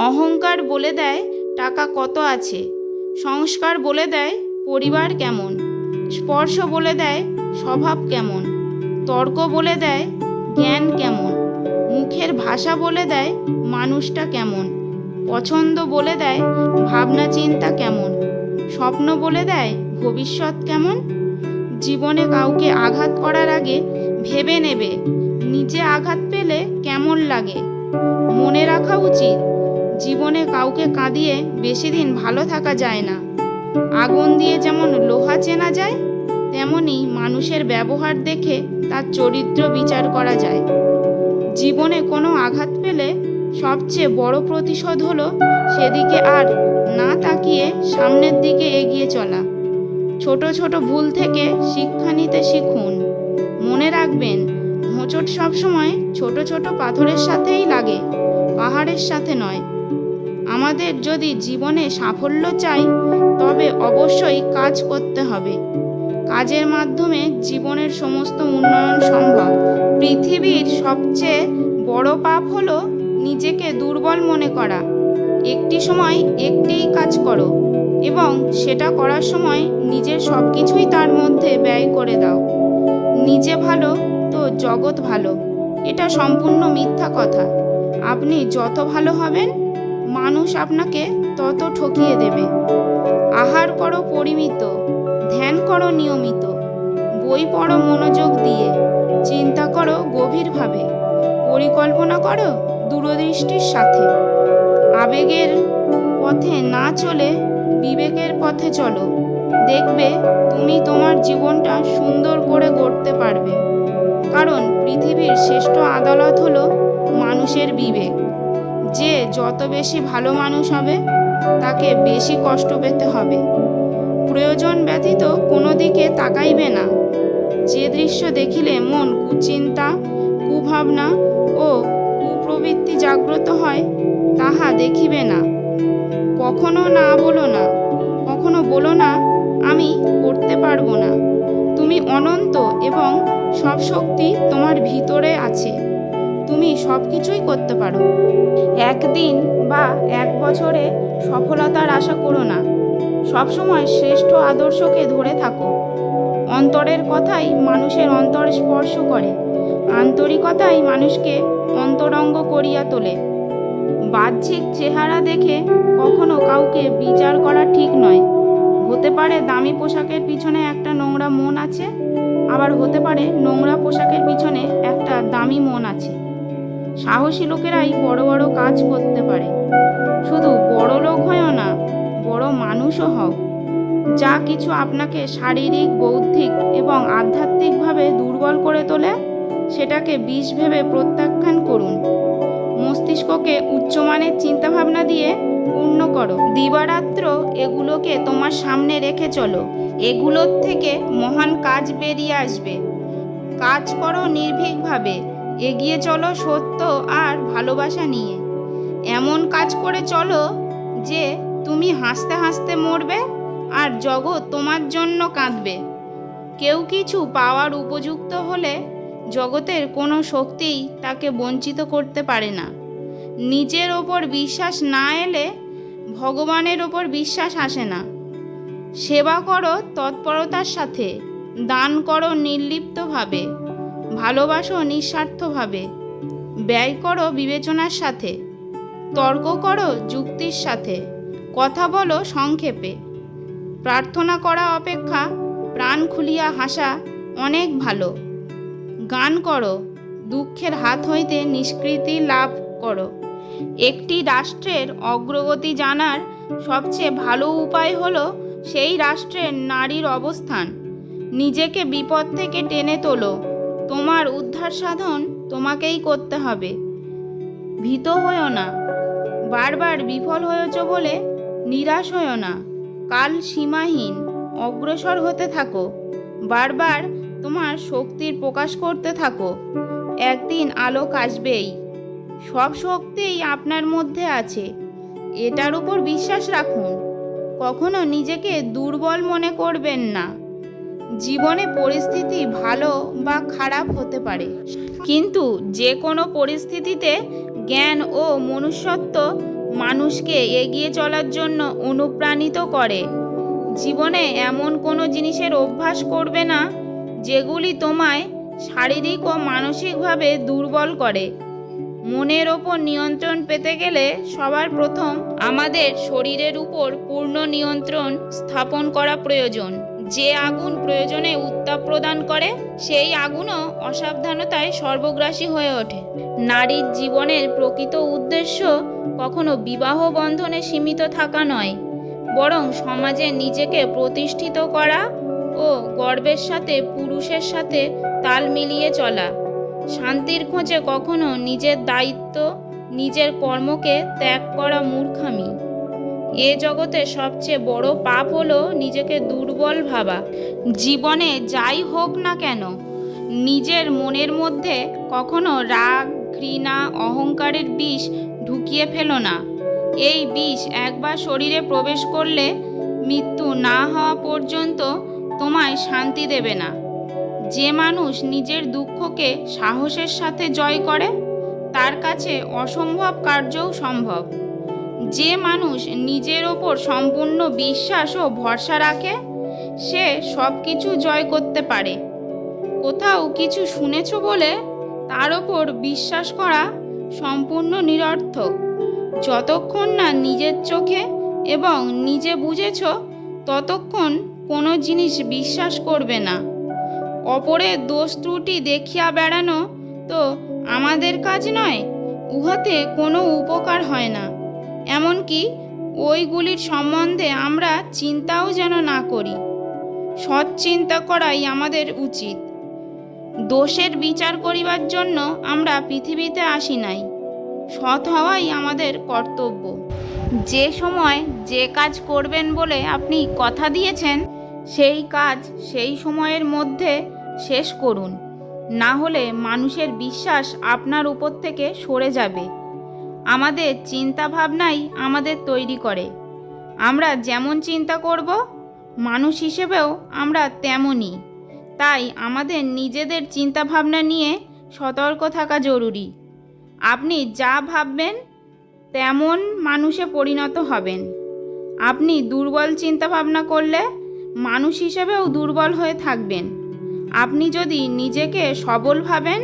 অহংকার বলে দেয় টাকা কত আছে, সংস্কার বলে দেয় পরিবার কেমন, স্পর্শ বলে দেয় স্বভাব কেমন, তর্ক বলে দেয় জ্ঞান কেমন, মুখের ভাষা বলে দেয় মানুষটা কেমন, পছন্দ বলে দেয় ভাবনা চিন্তা কেমন, স্বপ্ন বলে দেয় ভবিষ্যৎ কেমন। জীবনে কাউকে আঘাত করার আগে ভেবে নেবে নিজে আঘাত পেলে কেমন লাগে। মনে রাখা উচিত জীবনে কাউকে কাঁদিয়ে বেশি দিন ভালো থাকা যায় না। আগুন দিয়ে যেমন লোহা চেনা যায়, তেমনি মানুষের ব্যবহার দেখে তার চরিত্র বিচার করা যায়। জীবনে কোনো আঘাত পেলে সবচেয়ে বড় প্রতিশোধ হলো সেদিকে আর না তাকিয়ে সামনের দিকে এগিয়ে চলা। ছোট ছোট ভুল থেকে শিক্ষা নিতে শিখুন। মনে রাখবেন, হোঁচট সবসময় ছোট ছোট পাথরের সাথেই লাগে, পাহাড়ের সাথে নয়। আমাদের যদি জীবনে সাফল্য চাই, তবে অবশ্যই কাজ করতে হবে। কাজের মাধ্যমে জীবনের সমস্ত উন্নয়ন সম্ভব। পৃথিবীর সবচেয়ে বড় পাপ হলো নিজেকে দুর্বল মনে করা। একটি সময় একটিই কাজ করো এবং সেটা করার সময় নিজের সব কিছুই তার মধ্যে ব্যয় করে দাও। নিজে ভালো তো জগৎ ভালো, এটা সম্পূর্ণ মিথ্যা কথা। আপনি যত ভালো হবেন, মানুষ আপনাকে তত ঠকিয়ে দেবে। আহার করো পরিমিত, ধ্যান করো নিয়মিত, বই পড়ো মনোযোগ দিয়ে, চিন্তা করো গভীরভাবে, পরিকল্পনা করো দূরদৃষ্টির সাথে। আবেগের পথে না চলে বিবেকের পথে চলো। দেখবে তুমি তোমার জীবনটা সুন্দর করে গড়তে পারবে। কারণ পৃথিবীর শ্রেষ্ঠ আদালত হলো মানুষের বিবেক। যে যত বেশি ভালো মানুষ হবে, তাকে বেশি কষ্ট পেতে হবে। প্রয়োজন ব্যতীত কোনো দিকে তাকাইবে না। যে দৃশ্য দেখিলে মন কুচিন্তা, কুভাবনা ও কুপ্রবৃত্তি জাগ্রত হয়, তাহা দেখিবে না। কখনো না বলো না, কখনো বলো না আমি করতে পারবো না। তুমি অনন্ত এবং সব শক্তি তোমার ভিতরে আছে। তুমি সব কিছুই করতে পারো। একদিন বা এক বছরে সফলতার আশা করো না। সবসময় শ্রেষ্ঠ আদর্শকে ধরে থাকো। অন্তরের কথাই মানুষের অন্তর স্পর্শ করে, আন্তরিকতাই মানুষকে অন্তরঙ্গ করিয়া তোলে। বাহ্যিক চেহারা দেখে কখনো কাউকে বিচার করা ঠিক নয়। হতে পারে দামি পোশাকের পিছনে একটা নোংরা মন আছে, আবার হতে পারে নোংরা পোশাকের পিছনে একটা দামি মন আছে। সাহসী লোকেরাই বড় বড় কাজ করতে পারে। শুধু বড় লোক হয়ও না, বড় মানুষও হও। যা কিছু আপনাকে শারীরিক, বৌদ্ধিক এবং আধ্যাত্মিকভাবে দুর্বল করে তোলে, সেটাকে বিষ ভেবে প্রত্যাখ্যান করুন। মস্তিষ্ককে উচ্চমানের চিন্তাভাবনা দিয়ে পূর্ণ করো। দিবারাত্র এগুলোকে তোমার সামনে রেখে চলো। এগুলোর থেকে মহান কাজ বেরিয়ে আসবে। কাজ করো নির্ভীকভাবে, এগিয়ে চলো সত্য আর ভালোবাসা নিয়ে। এমন কাজ করে চলো যে তুমি হাসতে হাসতে মরবে আর জগৎ তোমার জন্য কাঁদবে। কেউ কিছু পাওয়ার উপযুক্ত হলে জগতের কোনো শক্তিই তাকে বঞ্চিত করতে পারে না। নিজের ওপর বিশ্বাস না এলে ভগবানের ওপর বিশ্বাস আসে না। সেবা করো তৎপরতার সাথে, দান করো নির্লিপ্তভাবে, ভালোবাসো নিঃস্বার্থভাবে, ব্যয় করো বিবেচনার সাথে, তর্ক করো যুক্তির সাথে, কথা বলো সংক্ষেপে। প্রার্থনা করা অপেক্ষা প্রাণ খুলিয়া হাসা অনেক ভালো। গান করো, দুঃখের হাত হইতে নিষ্কৃতি লাভ করো। একটি রাষ্ট্রের অগ্রগতি জানার সবচেয়ে ভালো উপায় হলো সেই রাষ্ট্রের নারীর অবস্থান। নিজেকে বিপদ থেকে টেনে তোলো। তোমার উদ্ধার সাধন তোমাকেই করতে হবে। ভীত হয়ো না। বারবার বিফল হয়েছ বলে নিরাশ হয়ো না। কাল সীমাহীন, অগ্রসর হতে থাকো। বারবার তোমার শক্তির প্রকাশ করতে থাকো। একদিন আলোক আসবেই। সব শক্তিই আপনার মধ্যে আছে, এটার উপর বিশ্বাস রাখুন। কখনো নিজেকে দুর্বল মনে করবেন না। জীবনে পরিস্থিতি ভালো বা খারাপ হতে পারে, কিন্তু যে কোনো পরিস্থিতিতে জ্ঞান ও মনুষ্যত্ব মানুষকে এগিয়ে চলার জন্য অনুপ্রাণিত করে। জীবনে এমন কোনো জিনিসের অভ্যাস করবে না যেগুলি তোমায় শারীরিক ও মানসিকভাবে দুর্বল করে। মনের ওপর নিয়ন্ত্রণ পেতে গেলে সবার প্রথম আমাদের শরীরের উপর পূর্ণ নিয়ন্ত্রণ স্থাপন করা প্রয়োজন। যে আগুন প্রয়োজনে উত্তাপ প্রদান করে, সেই আগুনও অসাবধানতায় সর্বগ্রাসী হয়ে ওঠে। নারীর জীবনের প্রকৃত উদ্দেশ্য কখনো বিবাহ বন্ধনে সীমিত থাকা নয়, বরং সমাজে নিজেকে প্রতিষ্ঠিত করা ও গর্বের সাথে পুরুষের সাথে তাল মিলিয়ে চলা। শান্তির খোঁজে কখনো নিজের দায়িত্ব, নিজের কর্মকে ত্যাগ করা মূর্খামি। এ জগতে সবচেয়ে বড় পাপ হলো নিজেকে দুর্বল ভাবা। জীবনে যাই হোক না কেন, নিজের মনের মধ্যে কখনো রাগ, ঘৃণা, অহংকারের বিষ ঢুকিয়ে ফেলো না। এই বিষ একবার শরীরে প্রবেশ করলে মৃত্যু না হওয়া পর্যন্ত তোমায় শান্তি দেবে না। যে মানুষ নিজের দুঃখকে সাহসের সাথে জয় করে, তার কাছে অসম্ভব কার্যও সম্ভব। যে মানুষ নিজের ওপর সম্পূর্ণ বিশ্বাস ও ভরসা রাখে, সে সব কিছু জয় করতে পারে। কোথাও কিছু শুনেছ বলে তার ওপর বিশ্বাস করা সম্পূর্ণ নিরর্থক। যতক্ষণ না নিজের চোখে এবং নিজে বুঝেছ, ততক্ষণ কোনো জিনিস বিশ্বাস করবে না। অপরের দোষ ত্রুটি দেখিয়া বেড়ানো তো আমাদের কাজ নয়, উহাতে কোনো উপকার হয় না। এমনকি ওইগুলির সম্বন্ধে আমরা চিন্তাও যেন না করি। সৎ চিন্তা করাই আমাদের উচিত। দোষের বিচার করিবার জন্য আমরা পৃথিবীতে আসি নাই, সৎ হওয়াই আমাদের কর্তব্য। যে সময় যে কাজ করবেন বলে আপনি কথা দিয়েছেন, সেই কাজ সেই সময়ের মধ্যে শেষ করুন, না হলে মানুষের বিশ্বাস আপনার উপর থেকে সরে যাবে। আমাদের চিন্তা ভাবনাই আমাদের তৈরি করে। আমরা যেমন চিন্তা করব, মানুষ হিসেবেও আমরা তেমনই। তাই আমাদের নিজেদের চিন্তা ভাবনা নিয়ে সতর্ক থাকা জরুরি। আপনি যা ভাববেন তেমন মানুষে পরিণত হবেন। আপনি দুর্বল চিন্তা ভাবনা করলে মানুষ হিসেবেও দুর্বল হয়ে থাকবেন। আপনি যদি নিজেকে সবল ভাবেন,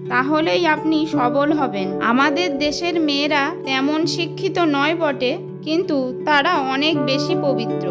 তাহলেই আপনি সবল হবেন। আমাদের দেশের মেয়েরা তেমন শিক্ষিত নয় বটে, কিন্তু তারা অনেক বেশি পবিত্র।